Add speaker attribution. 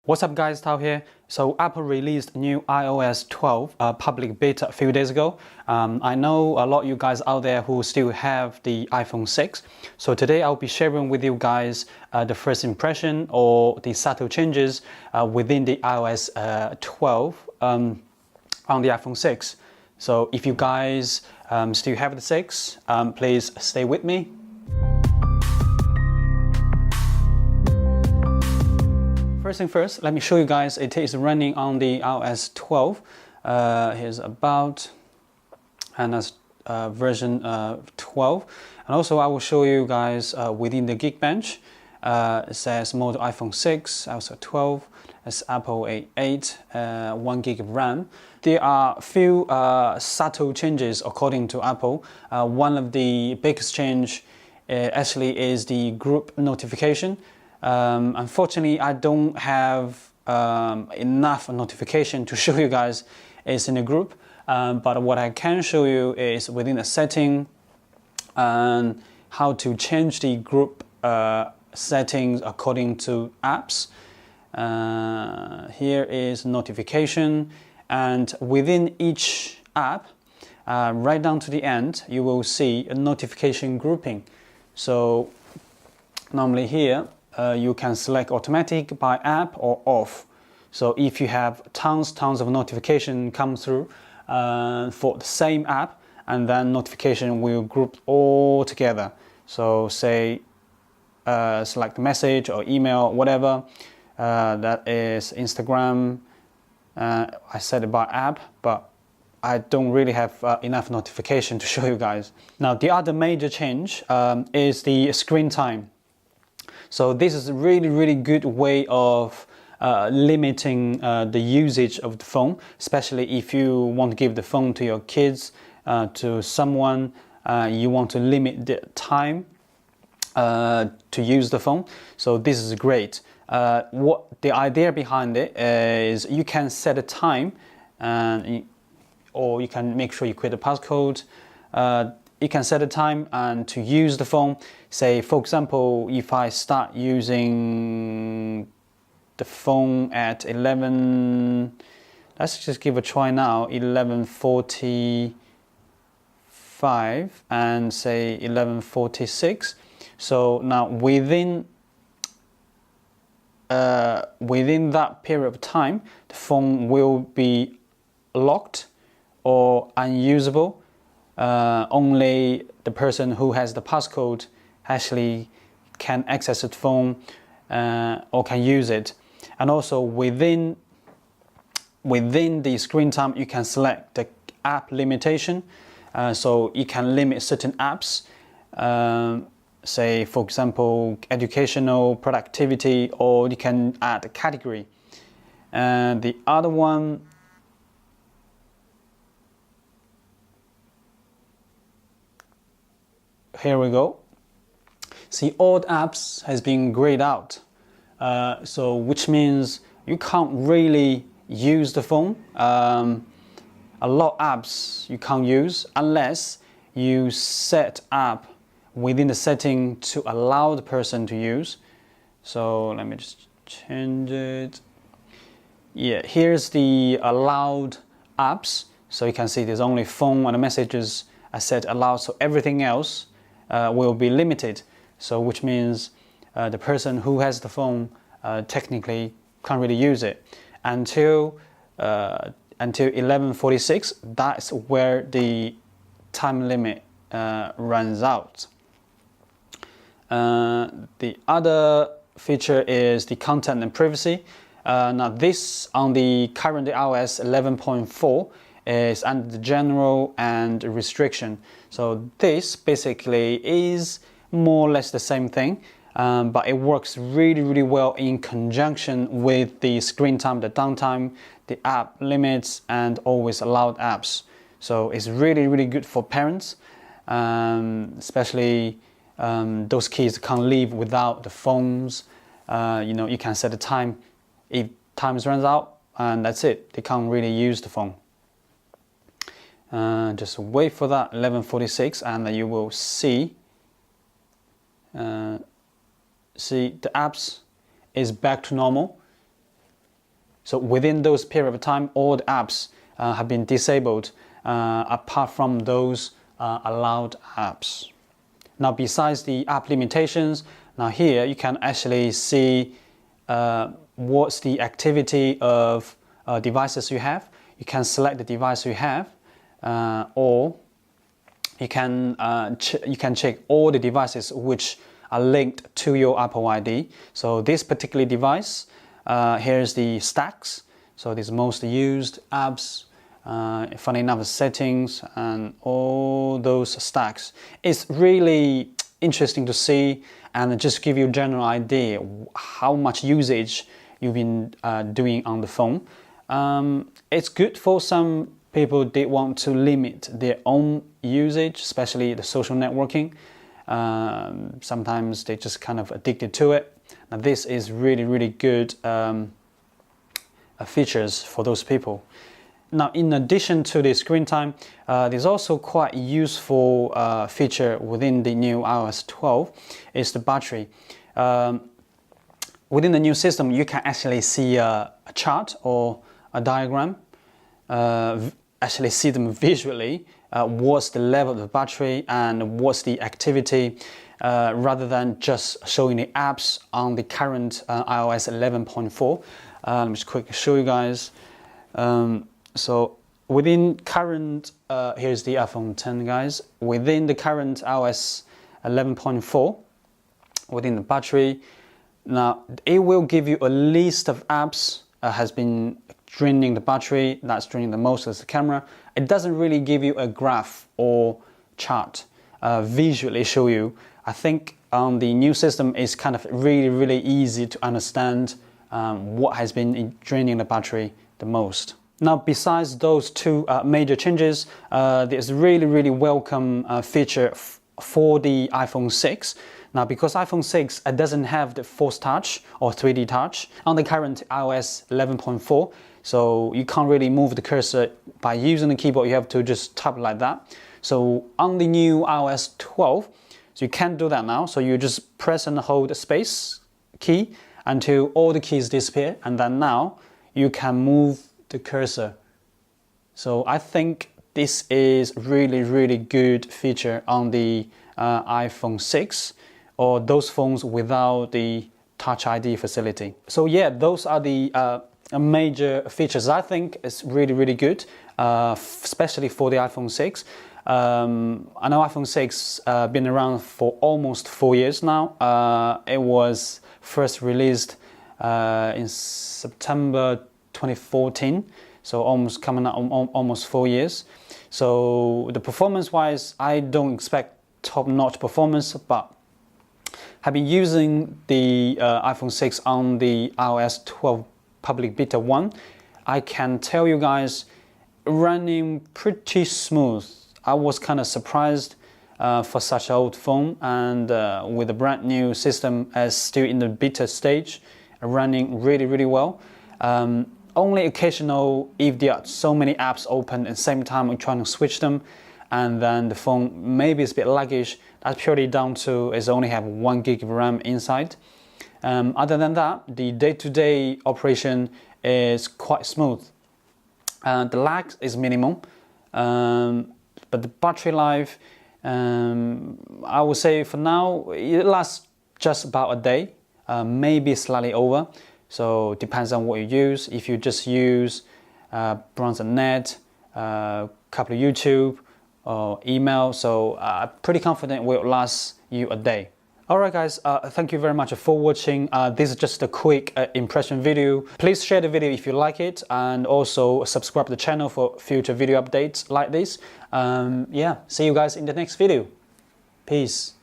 Speaker 1: What's up guys, Tao here. So Apple released new iOS 12 public beta a few days ago. I know a lot of you guys out there who still have the iPhone 6. So today I'll be sharing with you guys the first impression or the subtle changes within the iOS 12 on the iPhone 6. So if you guys still have the 6, please stay with me. First thing first, let me show you guys it is running on the iOS 12. Here's about, and that's version 12. And also I will show you guys within the Geekbench. It says model iPhone 6, also 12, it's Apple A8, 1 gig of RAM. There are a few subtle changes according to Apple. One of the biggest change actually is the group notification. Unfortunately, I don't have enough notification to show you guys it's in a group, but what I can show you is within a setting and how to change the group settings according to apps. Here is notification, and within each app, right down to the end, you will see a notification grouping. So normally here, you can select automatic by app or off. So if you have tons of notification come through for the same app, and then notification will group all together. So say select message or email, whatever, that is Instagram. I set it by app, but I don't really have enough notification to show you guys. Now the other major change is the screen time. So this is a really good way of limiting the usage of the phone, especially if you want to give the phone to your kids, to someone, you want to limit the time to use the phone. So this is great. What the idea behind it is you can set a time, or you can make sure you create a passcode. You can set a time and to use the phone. Say, for example, if I start using the phone at 11, let's just give a try now, 11:45 and say 11:46. So now within that period of time, the phone will be locked or unusable. Only the person who has the passcode actually can access the phone or can use it. And also within the screen time, you can select the app limitation. So you can limit certain apps, say for example educational, productivity, or you can add a category. And the other one, here we go. See, all the apps has been grayed out. So which means you can't really use the phone. A lot of apps you can't use unless you set app within the setting to allow the person to use. So let me just change it. Yeah, here's the allowed apps. So you can see there's only phone and messages I set allowed, so everything else will be limited. So which means the person who has the phone technically can't really use it until 11:46. That's where the time limit runs out. The other feature is the content and privacy. Now this on the current iOS 11.4 is under the general and restriction. So this basically is more or less the same thing, but it works really well in conjunction with the screen time, the downtime, the app limits, and always allowed apps. So it's really good for parents, especially those kids can't live without the phones. You can set a time. If time runs out, and that's it, they can't really use the phone. Just wait for that 11:46 and you will see the apps is back to normal. So within those period of time, all the apps have been disabled apart from those allowed apps. Now, besides the app limitations, now here you can actually see what's the activity of devices you have. You can select the device you have, or you can check all the devices which are linked to your Apple ID. So this particular device, here's the stacks. So these most used apps, funny enough, settings and all those stacks. It's really interesting to see and just give you a general idea how much usage you've been doing on the phone. It's good for some people that want to limit their own usage, especially the social networking. Sometimes they just kind of addicted to it. Now this is really good features for those people. Now, in addition to the screen time, there's also quite useful feature within the new iOS 12 is the battery. Within the new system, you can actually see a chart or a diagram, actually see them visually, what's the level of the battery and what's the activity, rather than just showing the apps on the current iOS 11.4. Let me just quickly show you guys. So within current, here's the iPhone 10 guys, within the current iOS 11.4, within the battery, now it will give you a list of apps has been draining the battery, that's draining the most is the camera. It doesn't really give you a graph or chart, visually show you. I think on the new system it's kind of really easy to understand what has been draining the battery the most. Now, besides those two major changes, there's really welcome feature for the iPhone 6. Now, because iPhone 6 doesn't have the Force Touch or 3D Touch on the current iOS 11.4, so you can't really move the cursor by using the keyboard, you have to just tap like that. So on the new iOS 12, so you can't do that now, so you just press and hold the space key until all the keys disappear, and then now you can move the cursor. So I think this is really good feature on the iPhone 6 or those phones without the Touch ID facility. So yeah, those are the major features. I think it's really good, especially for the iPhone 6. I know iPhone 6 been around for almost 4 years now. It was first released in September 2014, so almost coming up almost 4 years. So the performance wise, I don't expect top-notch performance, but have been using the iPhone 6 on the iOS 12 public beta 1. I can tell you guys, running pretty smooth. I was kind of surprised for such an old phone, and with a brand new system as still in the beta stage, running really well. Only occasional, if there are so many apps open at the same time, I'm trying to switch them, and then the phone maybe is a bit sluggish. That's purely down to it only have 1 gig of RAM inside. Other than that, the day-to-day operation is quite smooth. The lag is minimum, but the battery life, I would say for now, it lasts just about a day, maybe slightly over. So it depends on what you use. If you just use browse the net, couple of YouTube or email, so I'm pretty confident it will last you a day. Alright guys, thank you very much for watching. This is just a quick impression video. Please share the video if you like it, and also subscribe to the channel for future video updates like this. Yeah, see you guys in the next video. Peace.